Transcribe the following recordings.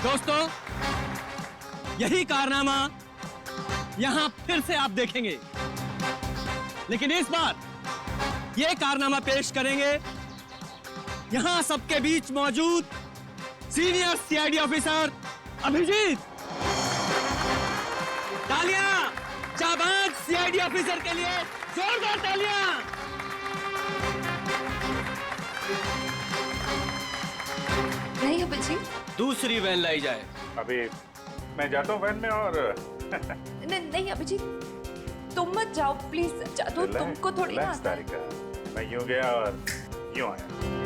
दोस्तों, यही कारनामा यहां फिर से आप देखेंगे, लेकिन इस बार यह कारनामा पेश करेंगे यहां सबके बीच मौजूद सीनियर सीआईडी ऑफिसर अभिजीत। तालियां जाबाज सीआईडी ऑफिसर के लिए, जोरदार तालियां। नहीं अभिजीत, दूसरी वैन लाई जाए। अभी मैं जाता हूँ वैन में और नहीं अभिजीत, तुम मत जाओ प्लीज। जादू तुमको थोड़ी ना आता है। तारिका, मैं यूं गया और यूं आया।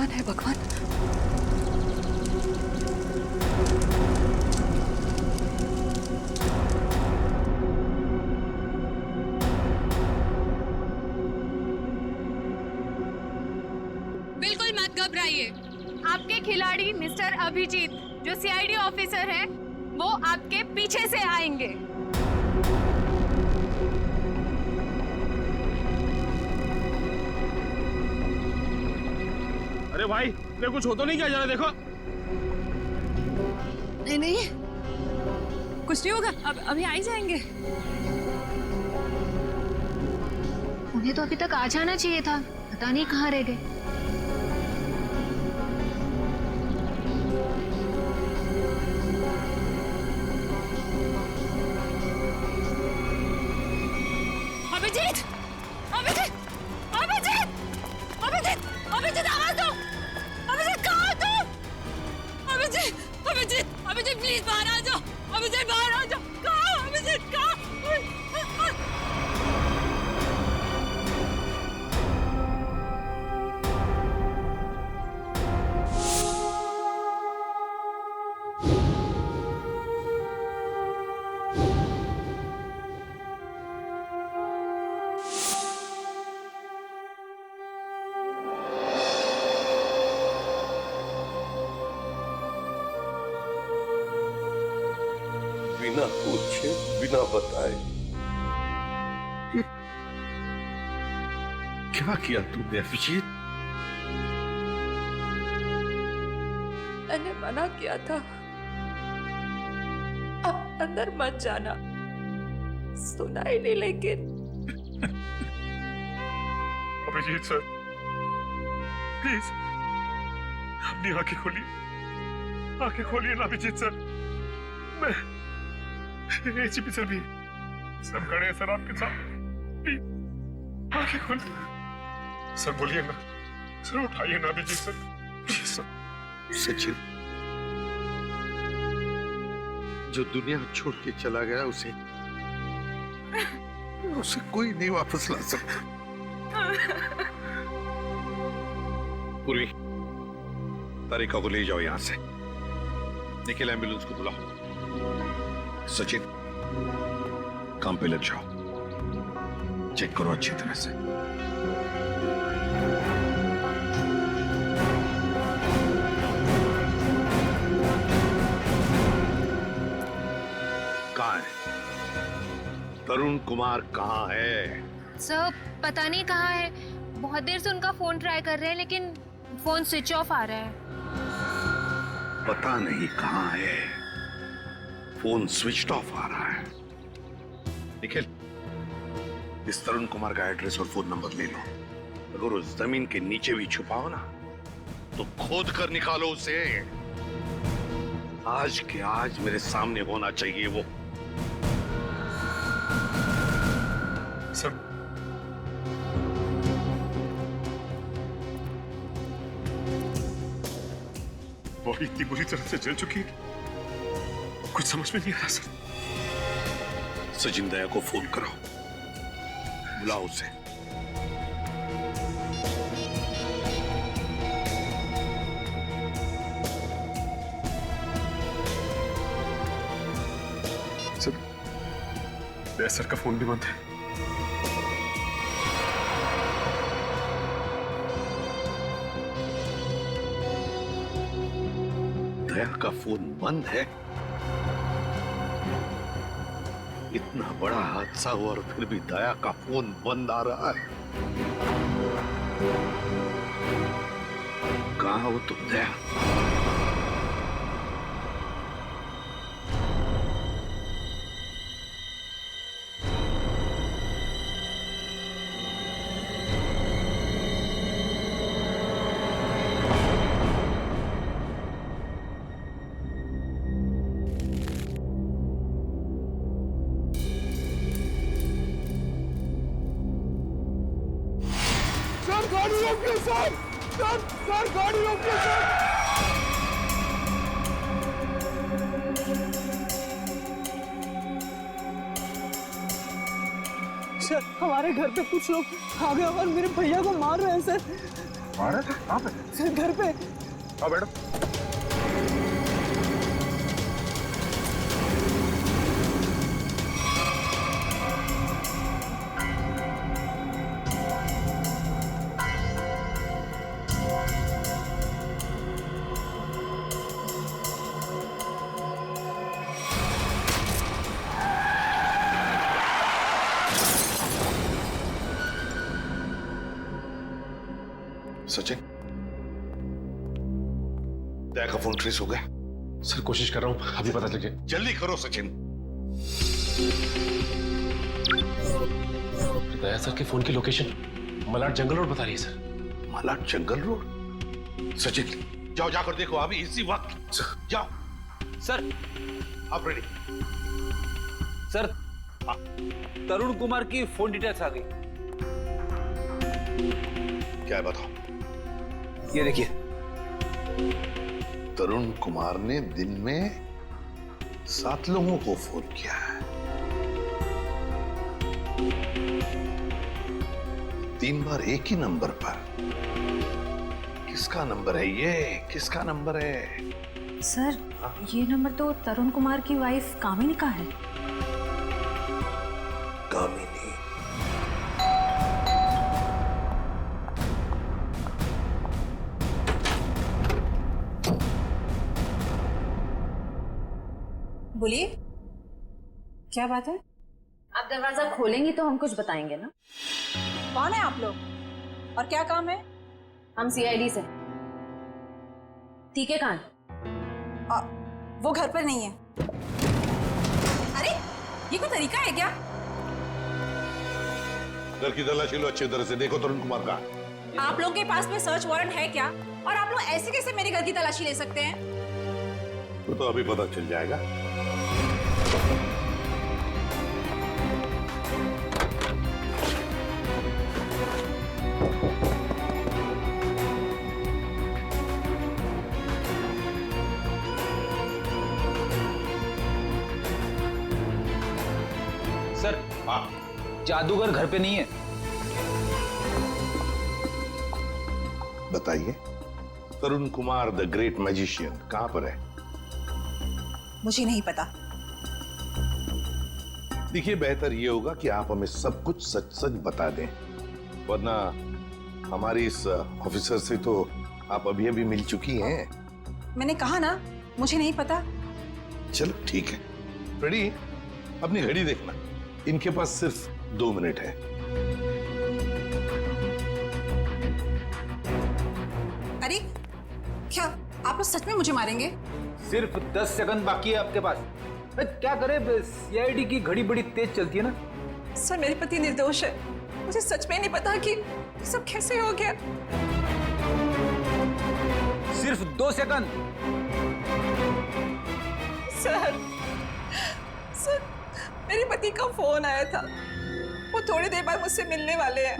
है भगवान। बिल्कुल मत घबराइए। आपके खिलाड़ी मिस्टर अभिजीत जो सीआईडी ऑफिसर हैं, वो आपके पीछे से आएंगे। अरे भाई, ये कुछ हो तो नहीं क्या? जरा देखो। नहीं नहीं, कुछ नहीं होगा, अब अभी आ ही जाएंगे। उन्हें तो अभी तक आ जाना चाहिए था, पता नहीं कहाँ रह गए। अभिजीत, अभिजीत, अभिजीत, अभिजीत, अभिजीत, आवाज दो। अभिजीत, कहाँ हो तुम? अभिजीत, अभिजीत, अभिजीत, प्लीज बाहर आ जाओ। अभिजीत, बाहर आ जाओ। कहाँ हो अभिजीत? कहाँ? बिना पूछे, बिना बताए क्या किया तूने अभिजीत? मैंने मना किया था, अब अंदर मत जाना। सुना ही नहीं, लेकिन अभिजीत सर, प्लीज अपनी आंखें खोलिए, आंखें खोलिए ना अभिजीत सर। मैं एसीपी सर भी सब खड़े हैं सर आपके साथ। प्लीज आंखें खोलिए सर, बोलिए ना सर, उठाइए ना Abhijit sir, please sir. Sachin जो दुनिया छोड़ के चला गया, उसे कोई नहीं वापस ला सकता। पूर्वी, तारिका को ले जाओ यहां से। निखिल, एम्बुलेंस को बुलाओ। सचिन, काम पे लग जाओ, चेक करो अच्छी तरह से। कहाँ है तरुण कुमार? कहाँ है? सर पता नहीं कहाँ है, बहुत देर से उनका फोन ट्राई कर रहे हैं लेकिन फोन स्विच ऑफ आ रहा है। पता नहीं कहाँ है, फोन स्विच ऑफ आ रहा है। निखिल, इस तरुण कुमार का एड्रेस और फोन नंबर ले लो। अगर उस जमीन के नीचे भी छुपाओ ना, तो खोद कर निकालो उसे। आज के आज मेरे सामने होना चाहिए वो। सर, बॉडी इतनी बुरी तरह से जल चुकी है, कुछ समझ में नहीं आ रहा सर। सचिन दया को फोन करो, बुलाओ उसे। दया सर का फोन भी बंद है। दया का फोन बंद है? इतना बड़ा हादसा हुआ और फिर भी दया का फोन बंद आ रहा है। कहाँ हो तुम दया? गाड़ी रोकिए सर, सर गाड़ी रोकिए सर। सर हमारे घर पे कुछ लोग आ गए और मेरे भैया को मार रहे हैं सर। मार रहे थे? कहाँ पे? सर घर पे। हाँ मैडम। सचिन, दया का फोन ट्रेस हो गया? सर कोशिश कर रहा हूँ, अभी पता चल जाए। जल्दी करो सचिन। दया सर के फोन की लोकेशन मलाड जंगल रोड बता रही है सर। मलाड जंगल रोड? सचिन जाओ, जाकर देखो अभी इसी वक्त। जाओ सर। आप रेडी? सर तरुण कुमार की फोन डिटेल्स आ गई। क्या है बताओ? ये देखिए, तरुण कुमार ने दिन में 7 लोगों को फोन किया है। 3 बार एक ही नंबर पर। किसका नंबर है ये? किसका नंबर है? सर ये नंबर तो तरुण कुमार की वाइफ कामिनी का है। कामिनी? बोलिए, क्या बात है? आप दरवाजा खोलेंगी तो हम कुछ बताएंगे ना। कौन है आप लोग और क्या काम है? हम सीआईडी से। ठीक है, कहाँ? वो घर पर नहीं है। अरे ये कोई तरीका है क्या? घर की तलाशी लो अच्छी तरह से, देखो तरुण कुमार का। आप लोगों के पास में सर्च वारंट है क्या? और आप लोग ऐसे कैसे मेरे घर की तलाशी ले सकते हैं? तो अभी पता चल जाएगा। सर जादूगर घर पे नहीं है। बताइए, तरुण कुमार द ग्रेट मैजिशियन कहां पर है? मुझे नहीं पता। देखिए, बेहतर ये होगा कि आप हमें सब कुछ सच सच बता दें, वरना हमारी इस ऑफिसर से तो आप अभी अभी मिल चुकी हैं। मैंने कहा ना, मुझे नहीं पता। चलो ठीक है। रेडी? अपनी घड़ी देखना, इनके पास सिर्फ 2 मिनट है। अरे क्या आप लोग सच में मुझे मारेंगे? सिर्फ 10 सेकंड बाकी है आपके पास। क्या करे, सीआईडी की घड़ी बड़ी तेज चलती है ना। सर मेरे पति निर्दोष है। मुझे सच में नहीं पता कि सब कैसे हो गया। सिर्फ 2 सेकंड। सर मेरे पति का फोन आया था। वो थोड़ी देर बाद मुझसे मिलने वाले हैं।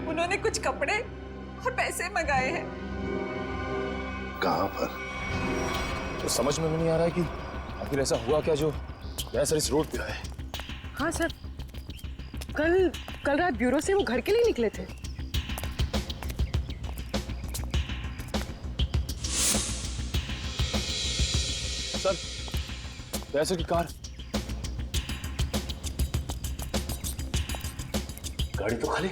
उन्होंने कुछ कपड़े और पैसे मंगाए हैं। कहां पर? तो समझ में नहीं आ रहा है कि आखिर ऐसा हुआ क्या जो सर इस रोड पे आए। हाँ सर, कल रात ब्यूरो से वो घर के लिए निकले थे। सर दया सर की कार। गाड़ी तो खाली,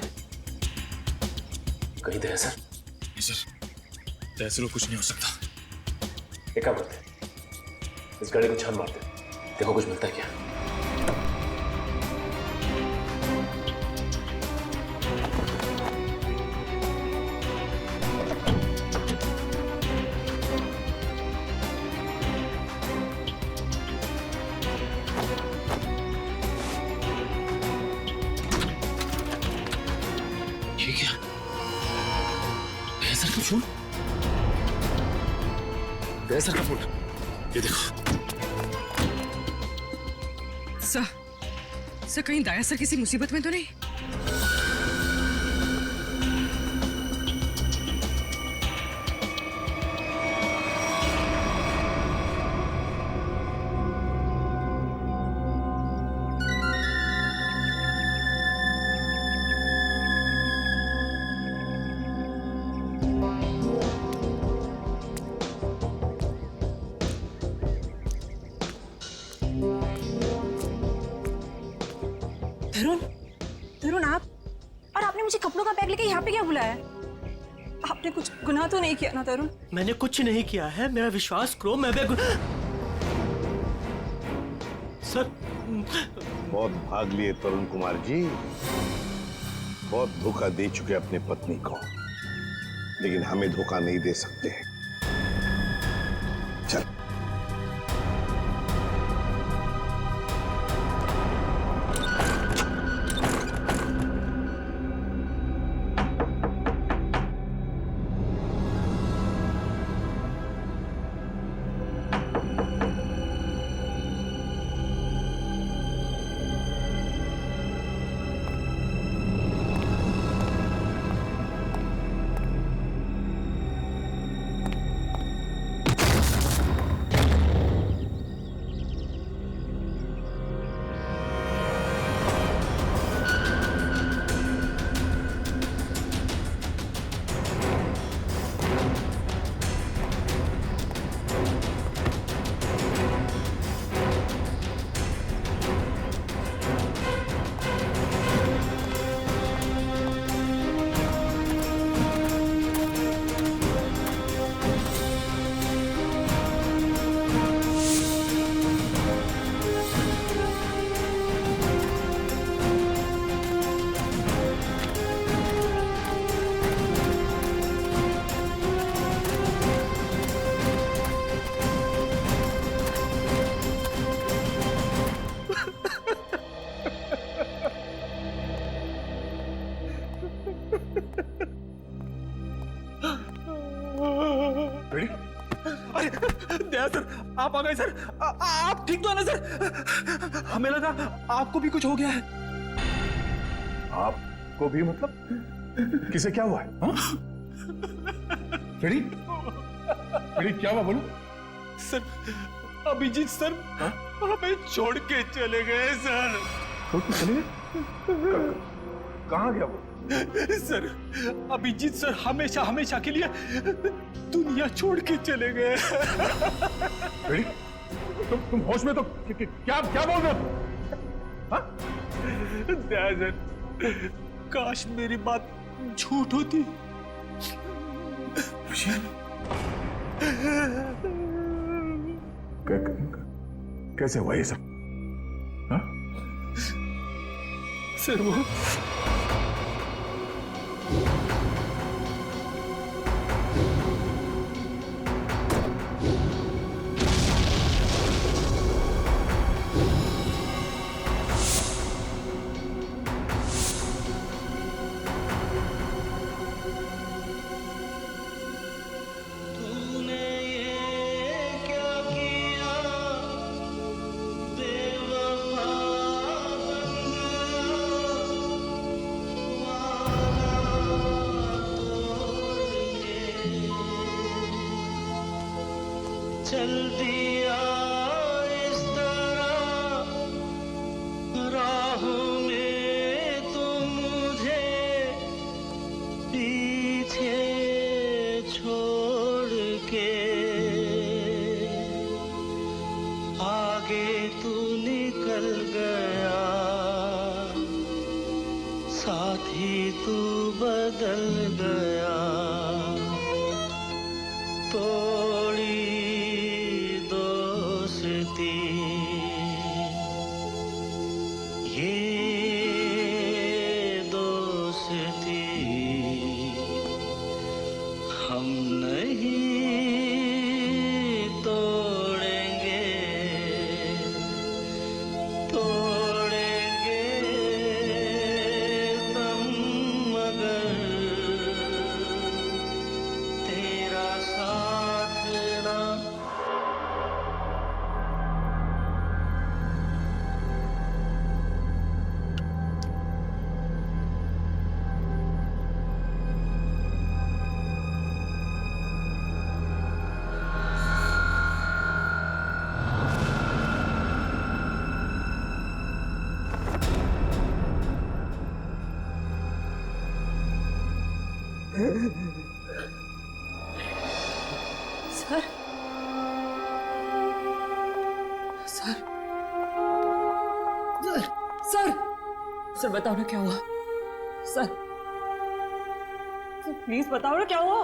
कहीं दया सर? नहीं सर, दया सर कुछ नहीं हो सकता। एक काम करते हैं, इस गाड़ी को छान मारते हैं, देखो कुछ मिलता है क्या। ये क्या? दया सर का फोन, दया सर का फोन, ये देखो। सर कहीं दाया सर किसी मुसीबत में तो नहीं? तरुण आप, और आपने मुझे कपड़ों का बैग लेके यहाँ पे क्या बुलाया? आपने कुछ गुनाह तो नहीं किया ना तरुण? मैंने कुछ नहीं किया है, मेरा विश्वास करो। मैं सर बहुत भाग लिए तरुण कुमार जी, बहुत धोखा दे चुके अपनी पत्नी को, लेकिन हमें धोखा नहीं दे सकते। चल दया सर, आप आ गए सर। आप ठीक तो है ना सर? हमें लगा आपको भी कुछ हो गया है। आपको भी मतलब? किसे क्या हुआ है? फ्रेडी, फ्रेडी क्या हुआ बोलो? सर, अभिजीत सर हमें छोड़ के चले गए सर। छोड़ के चले गए? कहाँ गया वो? सर, अभिजीत सर हमेशा हमेशा के लिए दुनिया छोड़ के चले गए। फ्रेडी, तुम होश में तो क्या बोल रहे हो? दया सर, काश मेरी बात झूठ होती। कैसे हुआ ये सब? हाँ? सर वो चल दिया इस तरह राह में तो मुझे पीछे छोड़ के, आगे तू निकल गया साथी तू बदल गया, तोड़ी दोस्ती ये दोस्ती हम नहीं तोड़ेंगे, तोड़ेंगे तुम मगर तेरा साथ ना। सर सर सर सर बताओ ना क्या हुआ। सर प्लीज बताओ ना क्या हुआ।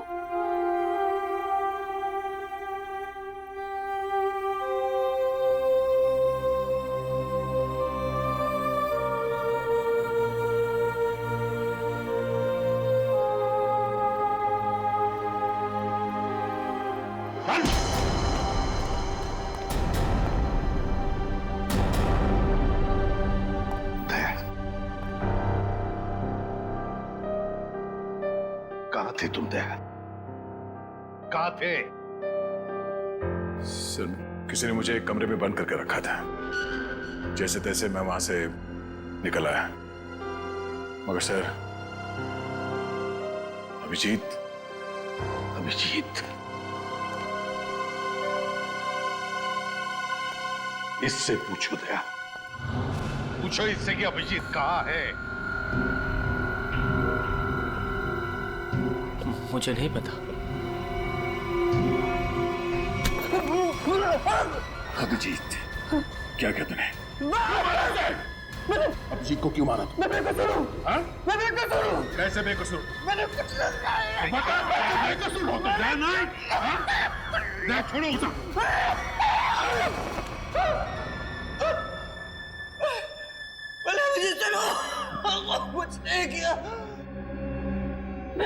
कहां थे तुम दया? कहां थे? सर किसी ने मुझे एक कमरे में बंद करके रखा था। जैसे तैसे मैं वहां से निकल आया, मगर सर अभिजीत अभिजीत इससे पूछो दया, पूछो इससे कि अभिजीत कहां है। मुझे नहीं पता। अभिजीत क्या कहते हैं? अभिजीत को क्यों मारा? मैं बेकसूर हूं। हाँ? मैं बेकसूर हूं। कैसे बेकसूर? मैंने कुछ नहीं बता, बेकसूर हो तो दया नहीं? हाँ? दया छोड़ो उसे। बोले मुझे चलो, कुछ नहीं किया।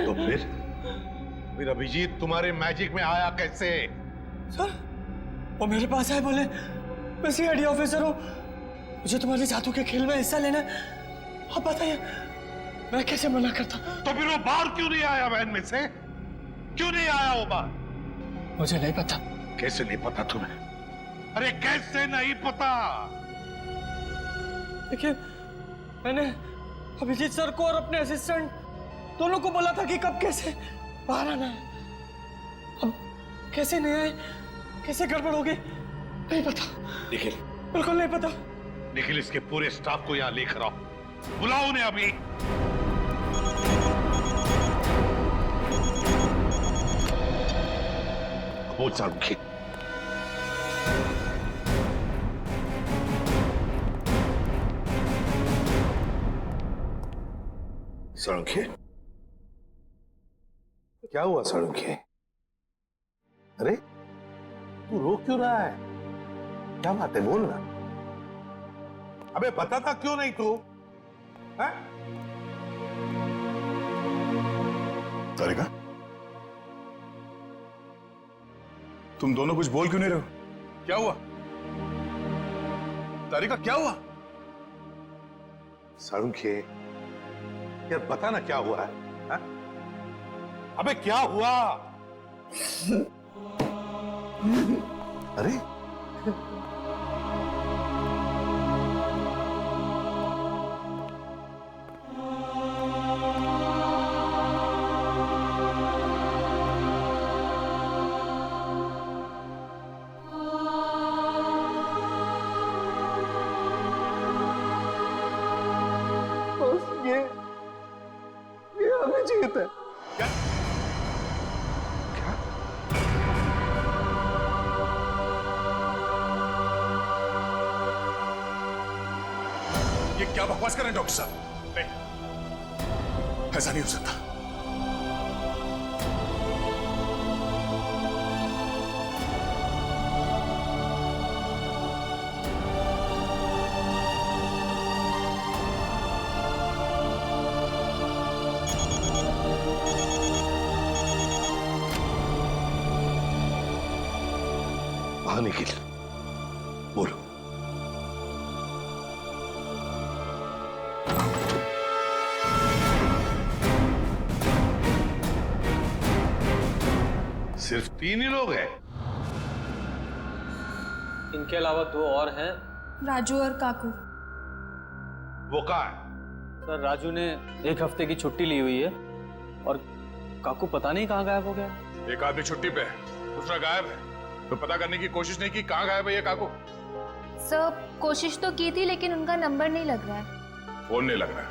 तो फिर अभिजीत तुम्हारे मैजिक में आया कैसे? सर वो मेरे पास आए, बोले मैं सीआईडी ऑफिसर हूँ, मुझे तुम्हारे जादू के खेल में हिस्सा लेना है। आप बताइए मैं कैसे मना करता? तो फिर वो बाहर क्यों नहीं आया? वैन में से क्यों नहीं आया वो बाहर? मुझे नहीं पता। कैसे नहीं पता तुम्हें? अरे कैसे नहीं पता? देखिए मैंने अभिजीत सर को और अपने असिस्टेंट दोनों को बोला था कि कब कैसे बाहर आना है। अब कैसे नहीं आए, कैसे गड़बड़ होगी नहीं पता। निखिल, बिल्कुल नहीं पता। निखिल इसके पूरे स्टाफ को यहाँ लेकर आओ, बुलाओ उन्हें अभी। बोल सारुखी। सारुखी क्या हुआ? सारुखी अरे तू रो क्यों रहा है? क्या बात है, बोल ना। अबे बताता क्यों नहीं तू? तारिका तुम दोनों कुछ बोल क्यों नहीं रहे हो? क्या हुआ? तारिका क्या हुआ? सारुखी यार बता ना क्या हुआ है? हा? अबे क्या हुआ? अरे ये अभिजीत है। क्या? क्या? ये क्या बकवास कर रहे हैं डॉक्टर साहब? ऐसा नहीं हो सकता। हाँ निखिल, बोलो। सिर्फ 3 ही लोग हैं? इनके अलावा 2 और हैं। राजू और काकू। वो कहाँ है? सर राजू ने 1 हफ्ते की छुट्टी ली हुई है और काकू पता नहीं कहाँ गायब हो गया। एक आदमी छुट्टी पे है, दूसरा गायब है, तो पता करने की कोशिश नहीं की कहाँ गायब है ये काकू? सर कोशिश तो की थी लेकिन उनका नंबर नहीं लग रहा है। फोन नहीं लग रहा है।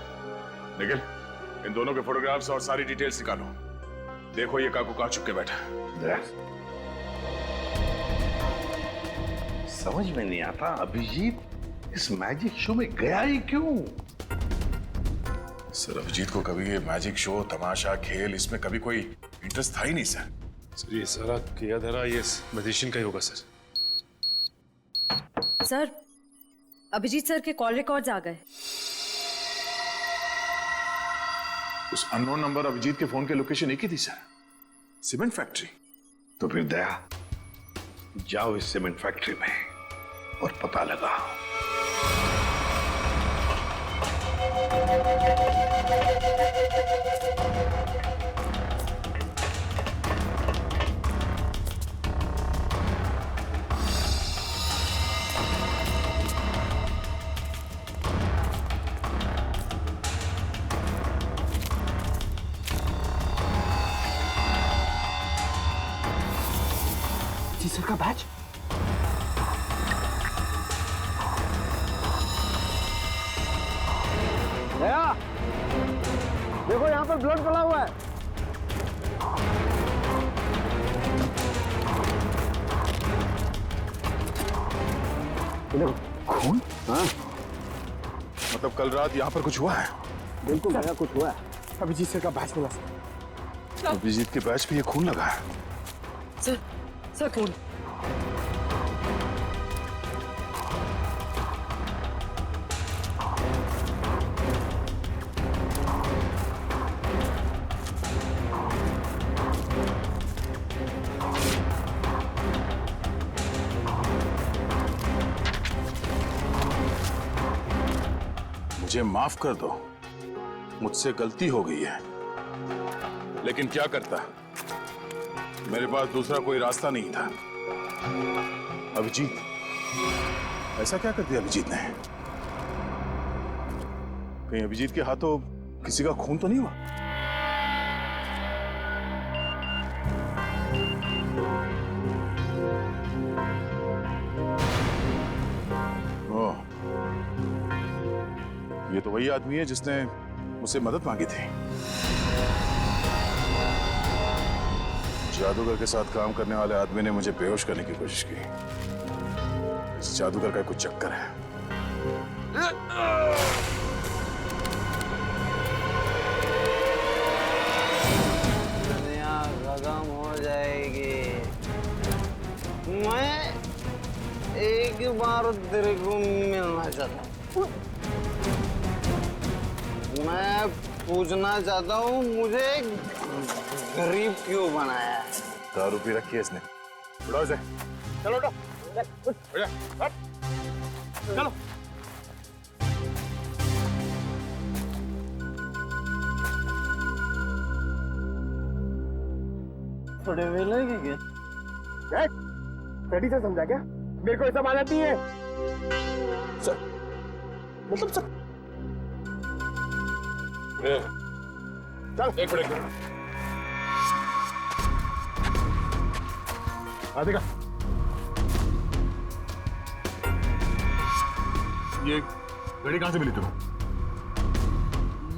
निखिल, इन दोनों के फोटोग्राफ्स और सारी डिटेल्स निकालो। देखो ये काकू कहाँ छुप के बैठा है। समझ में नहीं आता अभिजीत इस मैजिक शो में गया ही क्यों? सर अभिजीत को कभी ये मैजिक शो, तमाशा, खेल, इसमें कभी कोई इंटरेस्ट था ही नहीं सर। सर ये सारा किया धरा ये मैजिशियन का ही होगा सर। सर अभिजीत सर के कॉल रिकॉर्ड्स आ गए। उस अननोन नंबर अभिजीत के फोन के लोकेशन एक ही थी सर, सीमेंट फैक्ट्री। तो फिर दया, जाओ इस सीमेंट फैक्ट्री में और पता लगाओ। जी सर का बैच। दया, देखो यहाँ पर ब्लड पड़ा हुआ है। देखो खून। हाँ मतलब कल रात यहाँ पर कुछ हुआ है? बिल्कुल दया, कुछ हुआ है। अभिजीत सर का बैच मिला सर। अभिजीत के बैच पे ये खून लगा है। सर कौन? मुझे माफ कर दो, मुझसे गलती हो गई है, लेकिन क्या करता, मेरे पास दूसरा कोई रास्ता नहीं था। अभिजीत, ऐसा क्या कर दिया अभिजीत ने? कहीं अभिजीत के हाथों किसी का खून तो नहीं हुआ? ओह, ये तो वही आदमी है जिसने मुझसे मदद मांगी थी। जादूगर के साथ काम करने वाले आदमी ने मुझे बेहोश करने की कोशिश की। इस जादूगर का कुछ चक्कर है। दुनिया खत्म हो जाएगी। मैं एक बार तेरे को मिलना चाहता हूँ। मैं पूछना चाहता हूँ, मुझे गरीब क्यों बनाया है? दारू पी रखी है इसने। उठाओ इसे। चलो उठो। चलो। थोड़े वेले क्या? रेडी से समझा क्या? मेरे को ऐसा माना नहीं है सर, मतलब सर। चल एक मिनट। देखा ये घड़ी कहाँ से मिली तुम्हें?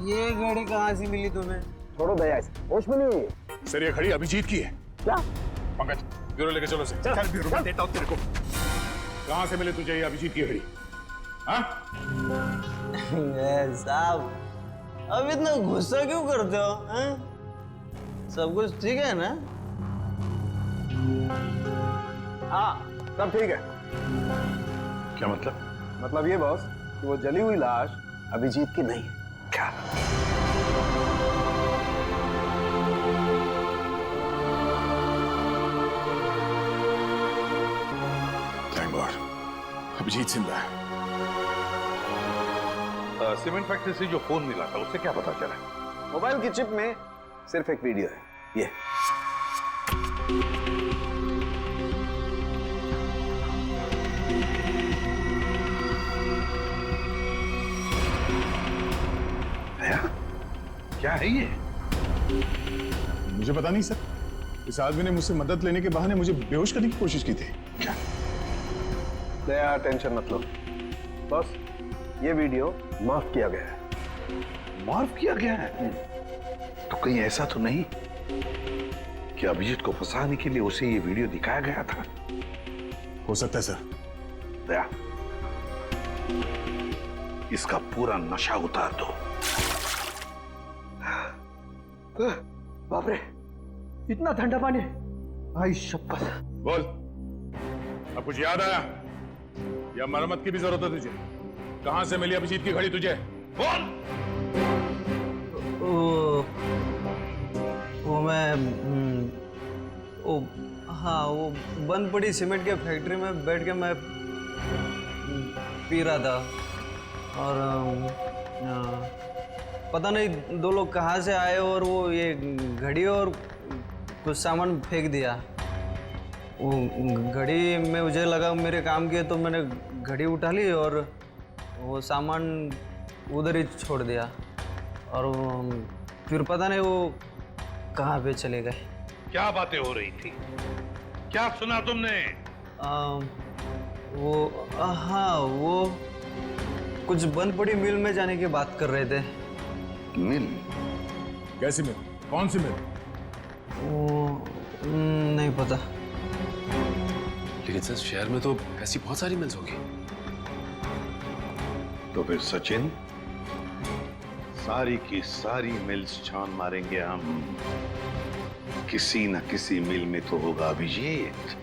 ये घड़ी कहाँ से मिली तुम्हें? छोड़ो दया, होश में नहीं है। सर ये घड़ी अभिजीत की है। क्या? पंकज, ब्यूरो लेके चलो से। चल ब्यूरो में देता हूँ तेरे को। कहाँ से मिले तुझे ये अभिजीत की घड़ी? हाँ? साहब, अब इतना गुस्सा क्यों करते हो हैं? सब कुछ ठीक है ना? हाँ सब ठीक है। क्या मतलब? मतलब ये बॉस कि वो जली हुई लाश अभिजीत की नहीं। क्या? थैंक गॉड, अभिजीत जिंदा है। सीमेंट फैक्ट्री से जो फोन मिला था उससे क्या पता चला? मोबाइल की चिप में सिर्फ एक वीडियो है, ये। क्या है ये? मुझे पता नहीं सर, इस आदमी ने मुझसे मदद लेने के बहाने मुझे बेहोश करने की कोशिश की थी। क्या? दया टेंशन मत लो बॉस, ये वीडियो माफ किया गया है। माफ किया गया है? तो कहीं ऐसा तो नहीं कि अभिजीत को फंसाने के लिए उसे ये वीडियो दिखाया गया था? हो सकता है सर। दया, इसका पूरा नशा उतार दो। बाप रे, इतना ठंडा पानी! भाई शपथ। बोल, अब कुछ याद आया या मरम्मत की भी जरूरत है तुझे? कहां से मिली अभिजीत की घड़ी तुझे? बोल। वो मैं हाँ, वो बंद पड़ी सीमेंट के फैक्ट्री में बैठ के मैं पी रहा था और पता नहीं दो लोग कहाँ से आए और वो ये घड़ी और कुछ सामान फेंक दिया। वो घड़ी में मुझे लगा मेरे काम की है तो मैंने घड़ी उठा ली और वो सामान उधर ही छोड़ दिया और फिर पता नहीं वो कहाँ पे चले गए। क्या बातें हो रही थी? क्या सुना तुमने? हाँ, वो कुछ बंद पड़ी मिल में जाने की बात कर रहे थे। मिल? कैसी मिल? कौन सी मिल? वो नहीं पता। लेकिन सर शहर में तो ऐसी बहुत सारी मिल्स होगी। तो फिर सचिन, सारी की सारी मिल्स छान मारेंगे हम। किसी न किसी मिल में तो होगा अभिजीत।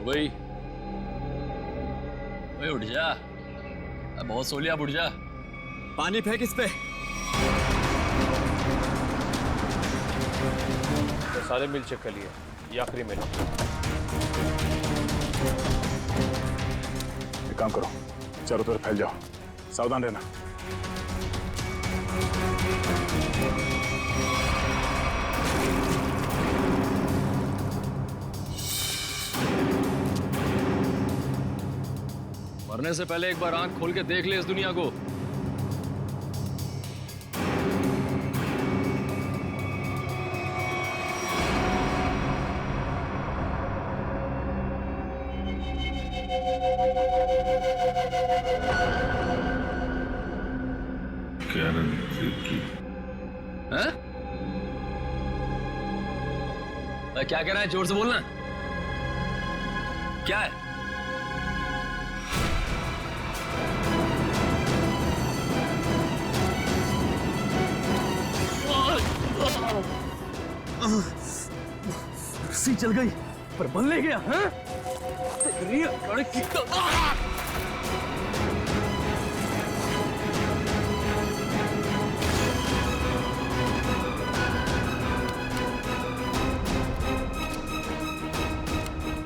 भाई उठ जा, बहुत सो लिया, उठ जा। पानी फेंक इस पे। तो सारे मिल चेक कर लिए, ये आखिरी मिल। एक काम करो, चारों तरफ फैल जाओ, सावधान रहना। मरने से पहले एक बार आंख खोल के देख ले इस दुनिया को। हैं? क्या कह रहा है? जोर से बोलना। क्या है? रस्सी चल गई पर बल ले गया। हैं? तेरी अकड़ की तो...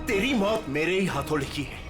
तेरी मौत मेरे ही हाथों लिखी है।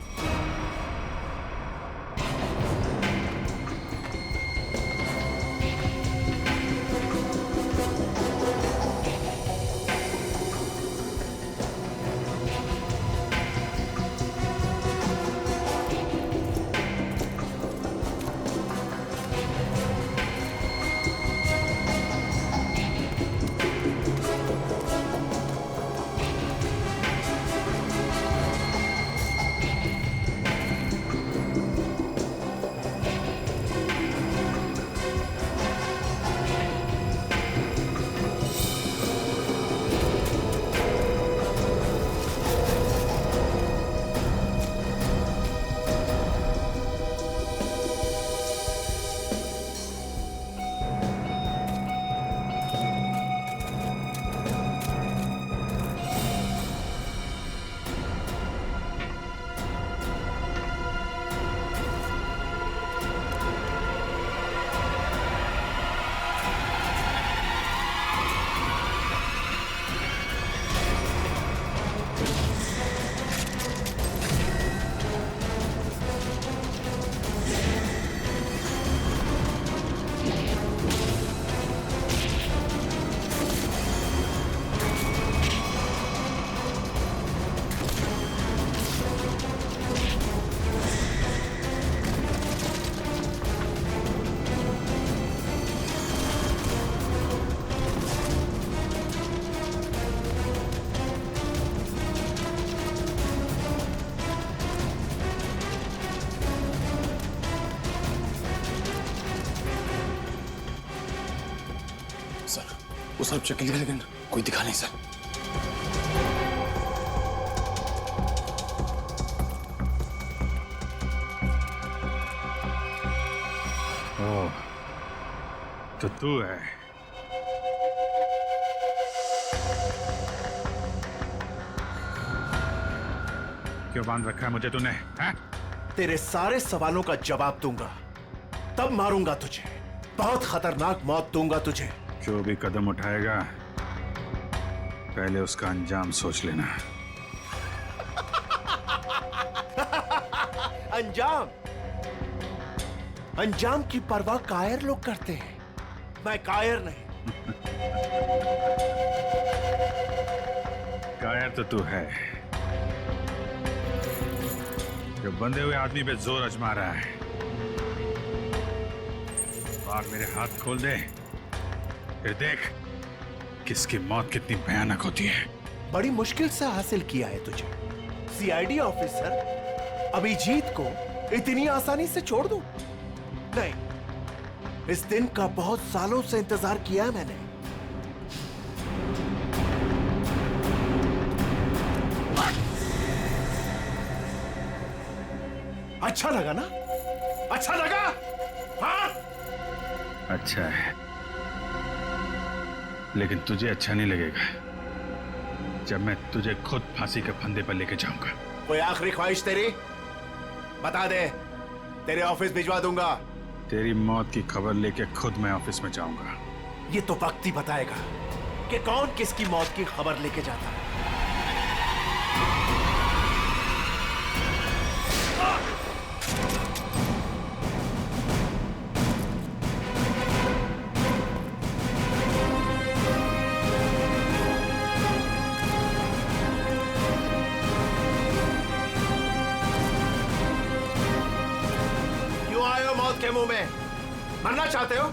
वो सब चेक लिया लेकिन कोई दिखा नहीं सर। ओह, तो तू है। क्यों बांध रखा है मुझे तूने? हैं? तेरे सारे सवालों का जवाब दूंगा, तब मारूंगा तुझे। बहुत खतरनाक मौत दूंगा तुझे। जो भी कदम उठाएगा पहले उसका अंजाम सोच लेना। अंजाम? अंजाम की परवाह कायर लोग करते हैं, मैं कायर नहीं। कायर तो तू है, जो बंधे हुए आदमी पे जोर आजमा रहा है। आग मेरे हाथ खोल दे, फिर देख किसकी मौत कितनी भयानक होती है। बड़ी मुश्किल से हासिल किया है तुझे। सीआईडी ऑफिसर अभिजीत को इतनी आसानी से छोड़ दूं? नहीं, इस दिन का बहुत सालों से इंतजार किया है मैंने। अच्छा लगा ना? अच्छा लगा? हाँ? अच्छा है, लेकिन तुझे अच्छा नहीं लगेगा जब मैं तुझे खुद फांसी के फंदे पर लेके जाऊंगा। कोई आखिरी ख्वाहिश तेरी? बता दे, तेरे ऑफिस भिजवा दूंगा। तेरी मौत की खबर लेके खुद मैं ऑफिस में जाऊंगा। ये तो वक्त ही बताएगा कि कौन किसकी मौत की खबर लेके जाता है। के मुंह में मरना चाहते हो?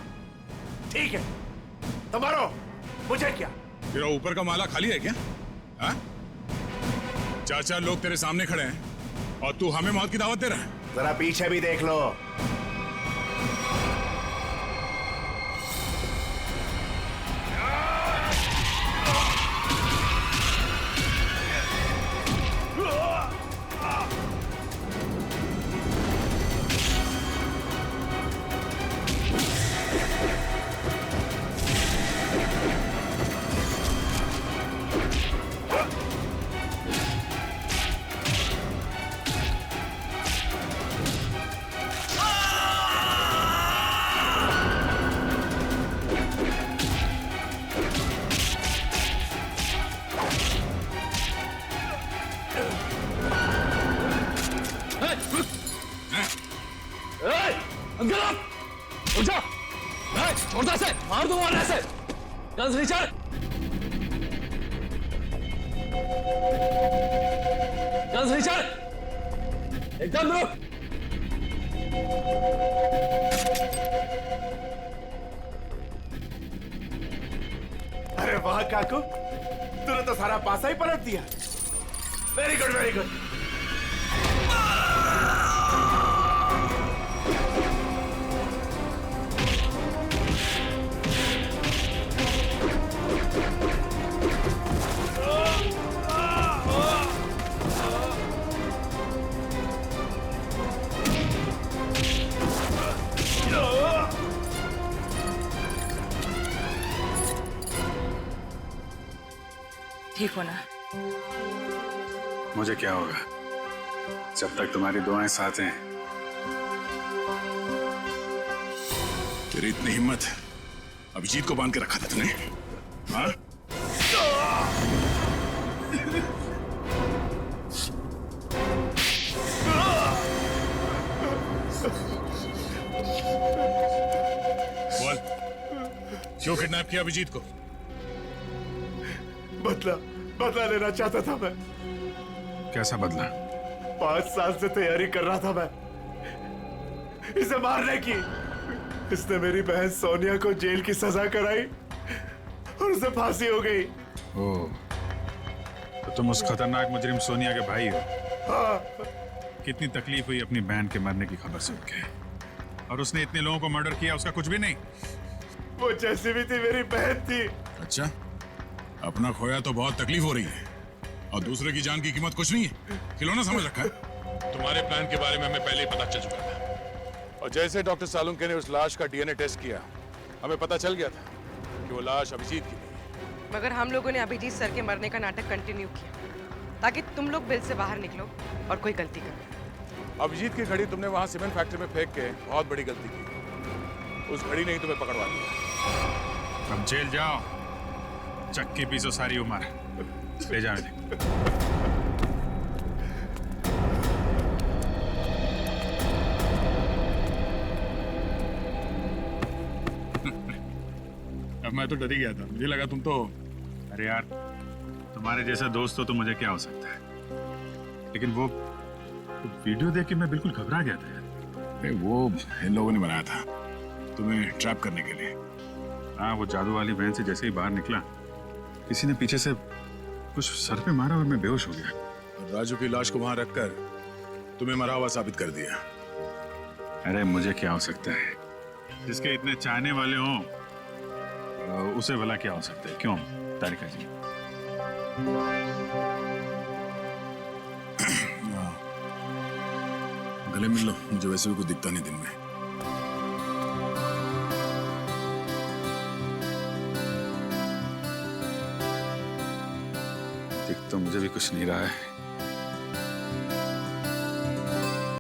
ठीक है, तो मरो, मुझे क्या। तेरा ऊपर का माला खाली है क्या? हाँ? 4 लोग तेरे सामने खड़े हैं और तू हमें मौत की दावत दे रहा है। जरा पीछे भी देख लो। छोटा से मार दूंगा ऐसे। गन्स रिचर्ड, गन्स रिचर्ड, एकदम रुक। अरे वाह काकू, तूने तो सारा पासा ही पलट दिया। Very good, very good. ठीक हो ना? मुझे क्या होगा जब तक तुम्हारी दुआएं साथ हैं। तेरी इतनी हिम्मत, अभिजीत को बांध के रखा था तूने? हाँ? बोल, क्यों किडनैप किया अभिजीत को? बदला लेना चाहता था मैं। कैसा बदला? 5 साल से तैयारी कर रहा था मैं इसे मारने की। इसने मेरी बहन सोनिया को जेल की सजा कराई और उसे फांसी हो गई। ओह, तो तुम उस खतरनाक मुजरिम सोनिया के भाई हो? हाँ। कितनी तकलीफ हुई अपनी बहन के मरने की खबर सुन के, और उसने इतने लोगों को मर्डर किया, उसका कुछ भी नहीं? वो जैसी भी थी मेरी बहन थी। अच्छा, अपना खोया तो बहुत तकलीफ हो रही है और दूसरे की जान की कीमत कुछ नहीं है, खिलौना समझ रखा है। तुम्हारे प्लान के बारे में हमें पहले ही पता चल चुका था और जैसे डॉक्टर सालुंके ने उस लाश का डीएनए टेस्ट किया, हमें पता चल गया था कि वो लाश अभिजीत की थी। मगर हम लोगों ने अभिजीत सर के मरने का नाटक कंटिन्यू किया ताकि तुम लोग बिल से बाहर निकलो और कोई गलती करो। अभिजीत की घड़ी तुमने वहां सीमेंट फैक्ट्री में फेंक के बहुत बड़ी गलती की। उस घड़ी ने ही तुम्हें पकड़वा दिया। अब जेल जाओ, चक्की पीसो सारी उम्र। ले जाओ इन्हें। अब मैं तो डर ही गया था, मुझे लगा तुम तो, अरे यार तुम्हारे जैसा दोस्त हो तो मुझे क्या हो सकता है, लेकिन वो वीडियो देख के मैं बिल्कुल घबरा गया था यार। वो इन लोगों ने बनाया था तुम्हें ट्रैप करने के लिए। हाँ, वो जादू वाली वैन से जैसे ही बाहर निकला, किसी ने पीछे से कुछ सर पे मारा और मैं बेहोश हो गया। राजू की लाश को वहां रखकर तुम्हें मरा हुआ साबित कर दिया। अरे मुझे क्या हो सकता है, जिसके इतने चाहने वाले हों उसे भला क्या हो सकता है, क्यों तारिका जी? गले मिल लो, मुझे वैसे भी कुछ दिखता नहीं दिन में। दिख तो मुझे भी कुछ नहीं रहा है।